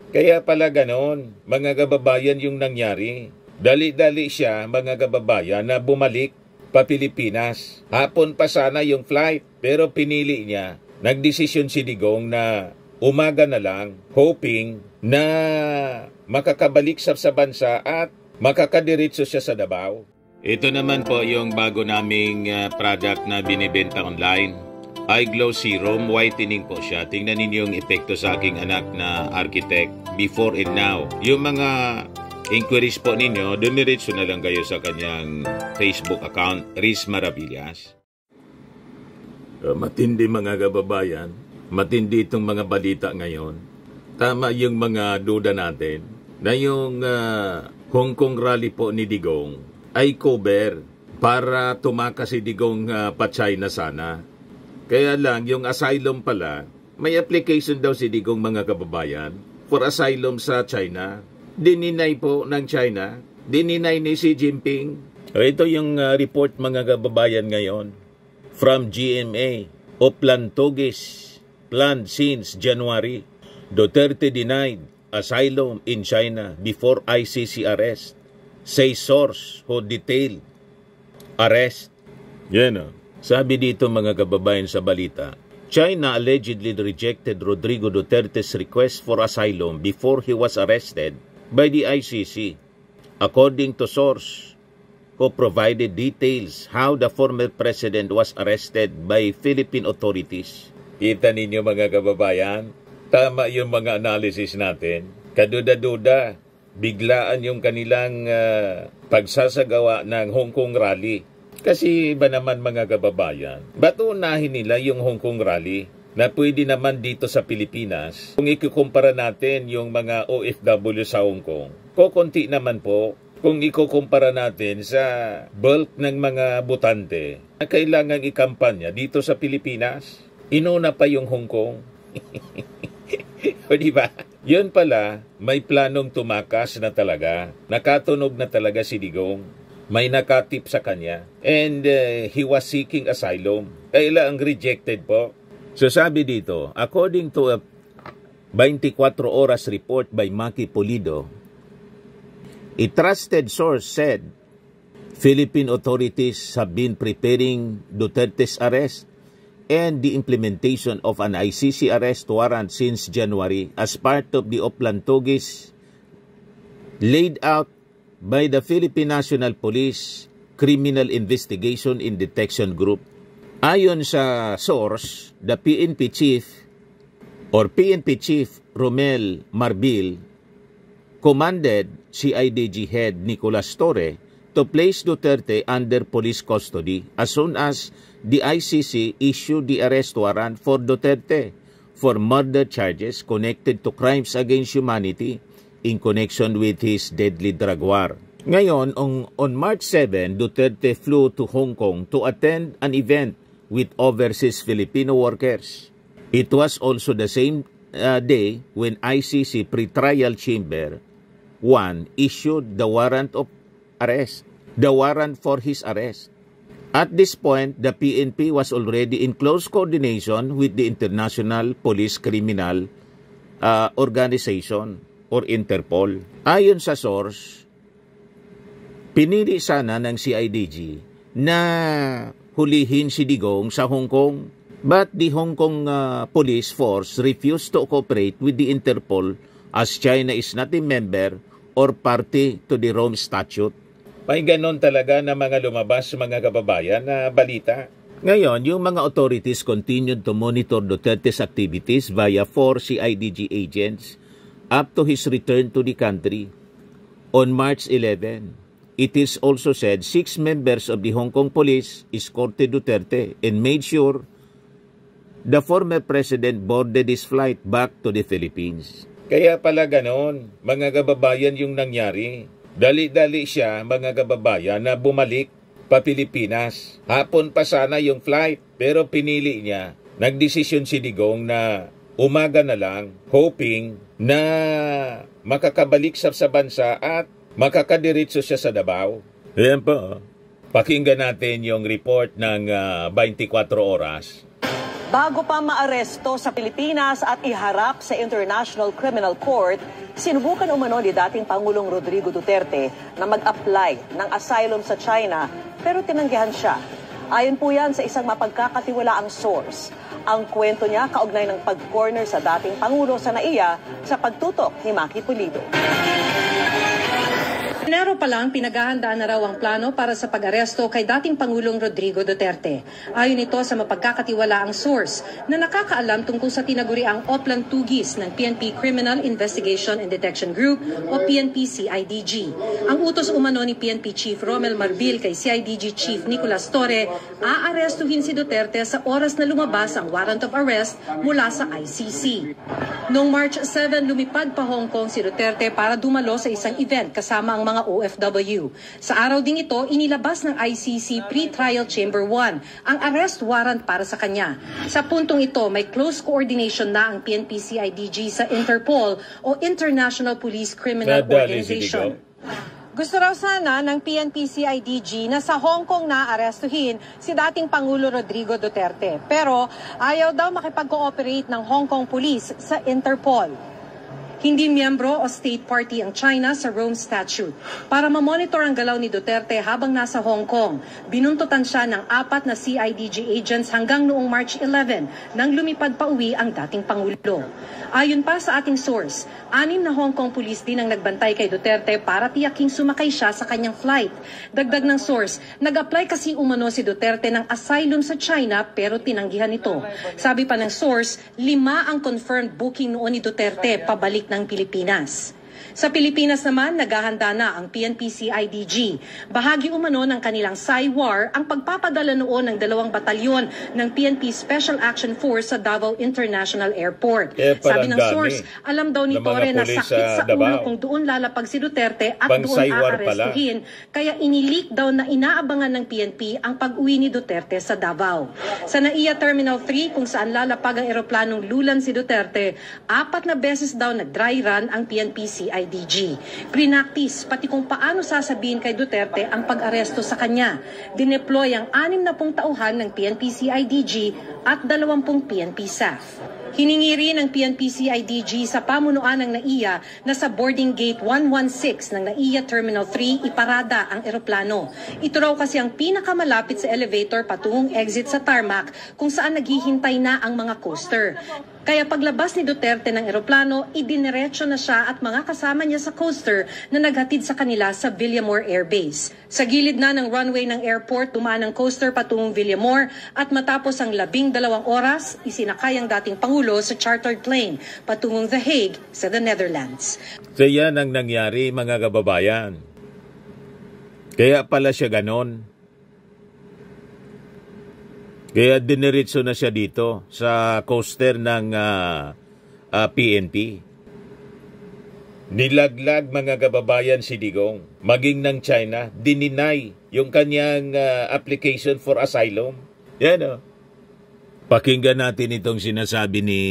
Kaya pala ganon, mga kababayan yung nangyari. Dali-dali siya, mga kababayan, na bumalik pa Pilipinas. Hapon pa sana yung flight, pero pinili niya. Nagdesisyon si Digong na umaga na lang, hoping na makakabalik sa bansa at makakadiretso siya sa Davao. Ito naman po yung bago naming product na binibenta online. iGlow Serum, whitening po siya. Tingnan ninyo yung epekto sa aking anak na architect before and now. Yung mga inquiries po ninyo, dumiretso na lang kayo sa kanyang Facebook account, Riz Maravillas. Matindi mga kababayan, matindi itong mga balita ngayon. Tama yung mga duda natin na yung Hong Kong rally po ni Digong ay cover para tumakas si Digong pa-China sana. Kaya lang, yung asylum pala, may application daw si Digong mga kababayan for asylum sa China. Dininay po ng China. Dininay ni Xi Jinping. Ito yung report mga kababayan ngayon from GMA. Oplantogis planned since January. Duterte denied asylum in China before ICC arrest. Say source who detailed arrest. Yan o. Sabi dito mga kababayan sa balita, China allegedly rejected Rodrigo Duterte's request for asylum before he was arrested by the ICC. According to source who provided details how the former president was arrested by Philippine authorities. Kita ninyo mga kababayan, tama yung mga analysis natin. Kaduda-duda, biglaan yung kanilang pagsasagawa ng Hong Kong rally. Kasi ba naman mga kababayan, ba't unahin nila yung Hong Kong rally na pwede naman dito sa Pilipinas? Kung ikukumpara natin yung mga OFW sa Hong Kong, kukunti naman po. Kung ikukumpara natin sa bulk ng mga botante na kailangan ikampanya dito sa Pilipinas, inuna pa yung Hong Kong. O diba? Yun pala, may planong tumakas na talaga. Nakatunog na talaga si Digong. May nakatip sa kanya. And he was seeking asylum. Kailan ang rejected po? So sabi dito, according to a 24 Oras report by Maki Pulido, a trusted source said Philippine authorities have been preparing Duterte's arrest and the implementation of an ICC arrest warrant since January as part of the Oplantogis laid out by the Philippine National Police Criminal Investigation and Detection Group. Ayon sa source, the PNP Chief Romel Marbil commanded CIDG head Nicolas Torre to place Duterte under police custody as soon as the ICC issued the arrest warrant for Duterte for murder charges connected to crimes against humanity in connection with his deadly drug war. Ngayon, on March 7, Duterte flew to Hong Kong to attend an event with overseas Filipino workers. It was also the same day when ICC Pretrial Chamber 1 issued the warrant of arrest, the warrant for his arrest. At this point, the PNP was already in close coordination with the International Police Criminal Organization or Interpol. Ayon sa source, pinili sana ng CIDG na hulihin si Digong sa Hong Kong, but the Hong Kong police force refused to cooperate with the Interpol as China is not a member or party to the Rome Statute. May ganon talaga na mga lumabas mga kababayan na balita. Ngayon, yung mga authorities continued to monitor Duterte's activities via 4 CIDG agents up to his return to the country. On March 11, it is also said 6 members of the Hong Kong police escorted Duterte and made sure the former president boarded his flight back to the Philippines. Kaya pala ganon, mga kababayan yung nangyari. Dali-dali siya, mga kababayan, na bumalik pa Pilipinas. Hapon pa sana yung flight, pero pinili niya. Nagdesisyon si Digong na umaga na lang, hoping na makakabalik sa bansa at makakadiretso siya sa Davao. Ayan po. Pakinggan natin yung report ng 24 Oras. Bago pa maaresto sa Pilipinas at iharap sa International Criminal Court, sinubukan umano ni dating Pangulong Rodrigo Duterte na mag-apply ng asylum sa China pero tinanggihan siya. Ayon po yan sa isang mapagkakatiwalaang source. Ang kwento niya kaugnay ng pag-corner sa dating Pangulo sa NAIA sa pagtutok ni Maki Pulido. Enero pa lang, pinaghahandaan na raw ang plano para sa pag-aresto kay dating Pangulong Rodrigo Duterte. Ayon ito sa mapagkakatiwalaang source na nakakaalam tungkol sa tinaguriang Oplan Tugis ng PNP Criminal Investigation and Detection Group o PNP-CIDG. Ang utos umano ni PNP Chief Romel Marbil kay CIDG Chief Nicolas Torre, aarestuhin si Duterte sa oras na lumabas ang warrant of arrest mula sa ICC. Noong March 7, lumipad pa Hong Kong si Duterte para dumalo sa isang event kasama ang mga OFW. Sa araw ding ito, inilabas ng ICC Pre-Trial Chamber 1 ang arrest warrant para sa kanya. Sa puntong ito, may close coordination na ang PNP-CIDG sa Interpol o International Police Criminal Organization. Gusto raw sana ng PNP-CIDG na sa Hong Kong na arestuhin si dating Pangulo Rodrigo Duterte. Pero ayaw daw makipag-cooperate ng Hong Kong Police sa Interpol. Hindi miyembro o state party ang China sa Rome Statute. Para mamonitor ang galaw ni Duterte habang nasa Hong Kong, binuntutan siya ng 4 na CIDG agents hanggang noong March 11 nang lumipad pa uwi ang dating Pangulo. Ayon pa sa ating source, 6 na Hong Kong police din ang nagbantay kay Duterte para tiyaking sumakay siya sa kanyang flight. Dagdag ng source, nag-apply kasi umano si Duterte ng asylum sa China pero tinanggihan ito. Sabi pa ng source, 5 ang confirmed booking noon ni Duterte pabalik ng Pilipinas. Sa Pilipinas naman, naghahanda na ang PNP-CIDG. Bahagi umano ng kanilang SAIWAR ang pagpapadala noon ng 2 batalyon ng PNP Special Action Force sa Davao International Airport. Sabi ng source, alam daw ni Torre na sakit sa ulo kung doon lalapag si Duterte at doon aarestuhin. Kaya inileak daw na inaabangan ng PNP ang pag-uwi ni Duterte sa Davao. Sa NAIA Terminal 3 kung saan lalapag ang eroplanong lulan si Duterte, 4 na beses daw nag-dry run ang PNP-CIDG. Prinaktis pati kung paano sasabihin kay Duterte ang pag-aresto sa kanya. Dineploy ang 60 tauhan ng PNP-CIDG at 20 PNP staff. Hiningi rin ng PNP-CIDG sa pamunuan ng NAIA na sa boarding gate 116 ng NAIA Terminal 3 iparada ang eroplano. Ito raw kasi ang pinakamalapit sa elevator patungong exit sa tarmac kung saan naghihintay na ang mga coaster. Kaya paglabas ni Duterte ng eroplano, idiniretso na siya at mga kasama niya sa coaster na naghatid sa kanila sa Villamor Air Base. Sa gilid na ng runway ng airport, dumaan ang coaster patungong Villamor at matapos ang 12 oras, isinakay ang dating Pangulo sa chartered plane patungong The Hague sa the Netherlands. So yan ang nangyari mga kababayan. Kaya pala siya ganon. Kaya diniritso na siya dito sa coaster ng PNP. Nilaglag mga kababayan si Digong. Maging ng China, dininay yung kanyang application for asylum. Yan o. Pakinggan natin itong sinasabi ni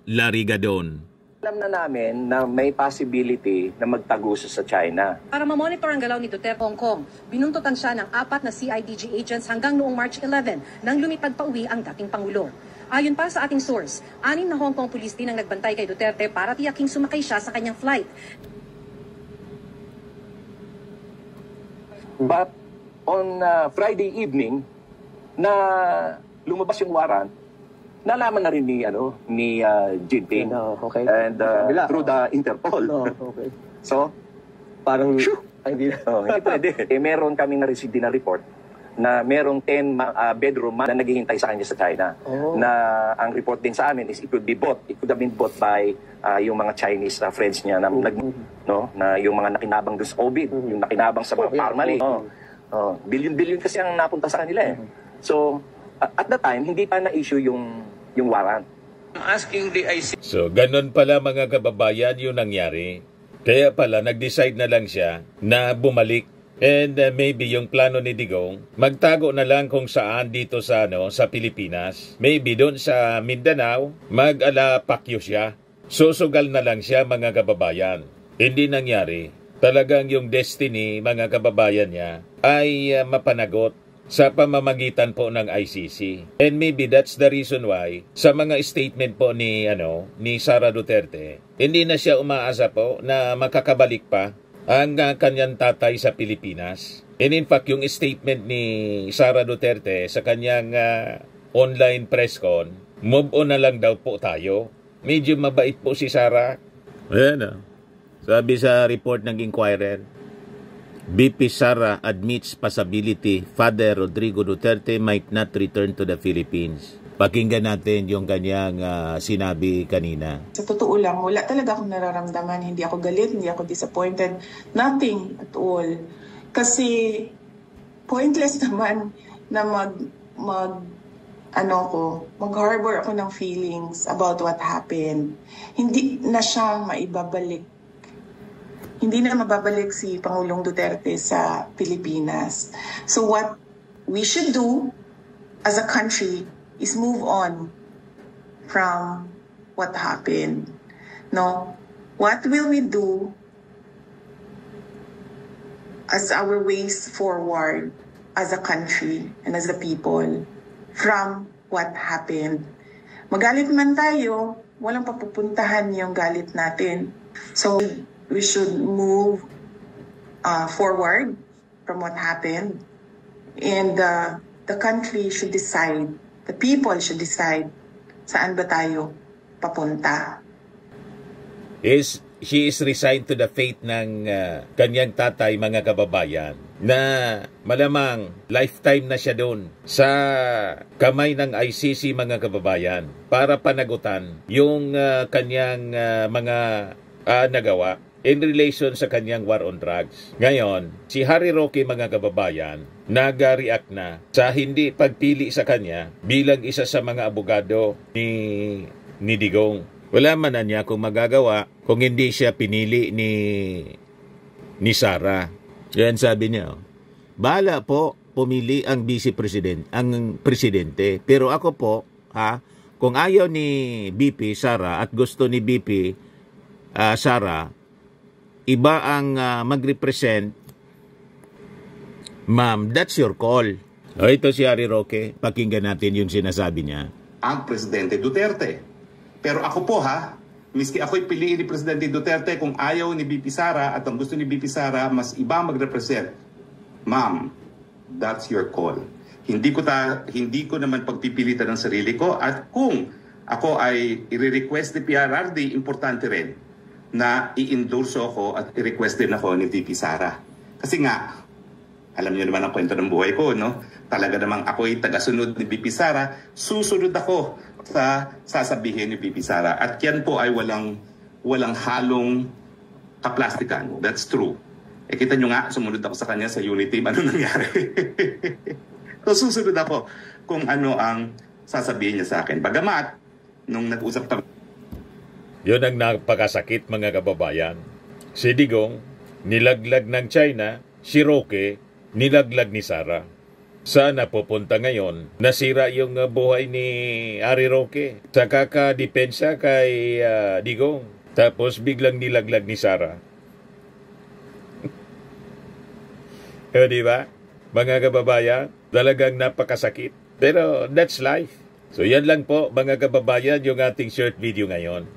Larry Gadon. Alam na namin na may possibility na magtaguso sa China. Para mamonitor ang galaw ni Duterte Hong Kong, binuntutan siya ng 4 na CIDG agents hanggang noong March 11 nang lumipad pa uwi ang dating Pangulo. Ayon pa sa ating source, 6 na Hong Kong police din ang nagbantay kay Duterte para tiyaking sumakay siya sa kanyang flight. But on Friday evening, na lumabas yung warrant, nalaman na rin ni Jinping and through the Interpol. Okay. So, Parang, hindi pwede. Meron kami na-receive din na report na merong 10 bedroom na naghihintay sa kanya sa China. Na ang report din sa amin is it could be bought. It could have been bought by yung mga Chinese friends niya na, na yung mga nakinabang doon sa COVID, yung nakinabang sa mga Parmali. Billion-billion kasi ang napunta sa kanila eh. So, at the time, hindi pa na-issue yung warrant. So, ganun pala mga kababayan yung nangyari. Kaya pala, nag-decide na lang siya na bumalik. And maybe yung plano ni Digong, magtago na lang kung saan dito sa Pilipinas. Maybe doon sa Mindanao, mag-ala Pacquiao siya. Susugal na lang siya mga kababayan. Hindi nangyari. Talagang yung destiny mga kababayan niya ay mapanagot. sa pamamagitan po ng ICC. And maybe that's the reason why sa mga statement po ni Sara Duterte, hindi na siya umaasa po na makakabalik pa ang kanyang tatay sa Pilipinas. And in fact, yung statement ni Sara Duterte sa kanyang online press con, move on na lang daw po tayo. Medyo mabait po si Sara. Ayan sabi sa report ng Inquirer, BP Sara admits possibility Father Rodrigo Duterte might not return to the Philippines. Pakinggan natin yung kanyang sinabi kanina. Sa totoo lang, wala talaga akong nararamdaman. Hindi ako galit, hindi ako disappointed. Nothing at all. Kasi pointless naman na mag-harbor ako ng feelings about what happened. Hindi na siya maibabalik. Hindi na mababalik si Pangulong Duterte sa Pilipinas. So what we should do as a country is move on from what happened. No? What will we do as our ways forward as a country and as a people from what happened? Magalit man tayo, walang papupuntahan yung galit natin. So we should move forward from what happened, and the country should decide, the people should decide saan ba tayo papunta. She is resigned to the fate ng kanyang tatay, mga kababayan, na malamang lifetime na siya doon sa kamay ng ICC, mga kababayan, para panagutan yung kanyang mga nagawa in relation sa kanyang war on drugs. Ngayon, si Harry Roque, mga kababayan, nag-react na sa hindi pagpili sa kanya bilang isa sa mga abogado ni Digong. Wala man na niya kung magagawa kung hindi siya pinili ni Sara. Yan sabi niya. Bahala po pumili ang presidente. Pero ako po, kung ayaw ni BP Sara at gusto ni BP Sara, iba ang mag-represent, ma'am, that's your call. Ito si Harry Roque. Pakinggan natin yung sinasabi niya. Ang Presidente Duterte. Pero ako po miski ako'y piliin ni Presidente Duterte, kung ayaw ni BP Sara at ang gusto ni BP Sara, mas iba mag-represent. Ma'am, that's your call. Hindi ko naman pagpipilitan ng sarili ko, at kung ako ay i-request ni PRRD, importante rin na i-endorso ako at i-request din ako ni VP Sara. Kasi nga, alam niyo naman ang kwento ng buhay ko, no? Talaga namang ako'y tagasunod ni VP Sara, susunod ako sa sasabihin ni VP Sara. At yan po ay walang halong kaplastikan. That's true. Kita nyo nga, sumunod ako sa kanya sa Unity, ano nangyari? So susunod ako kung ano ang sasabihin niya sa akin. Bagamat, nung nag-usap kami, yun ang napakasakit, mga kababayan. Si Digong, nilaglag ng China. Si Roque, nilaglag ni Sara. Sana pupunta ngayon, nasira yung buhay ni Harry Roque sa kakadepensa kay Digong. Tapos biglang nilaglag ni Sara. Diba? Mga kababayan, talagang napakasakit. Pero that's life. So yan lang po, mga kababayan, yung ating short video ngayon.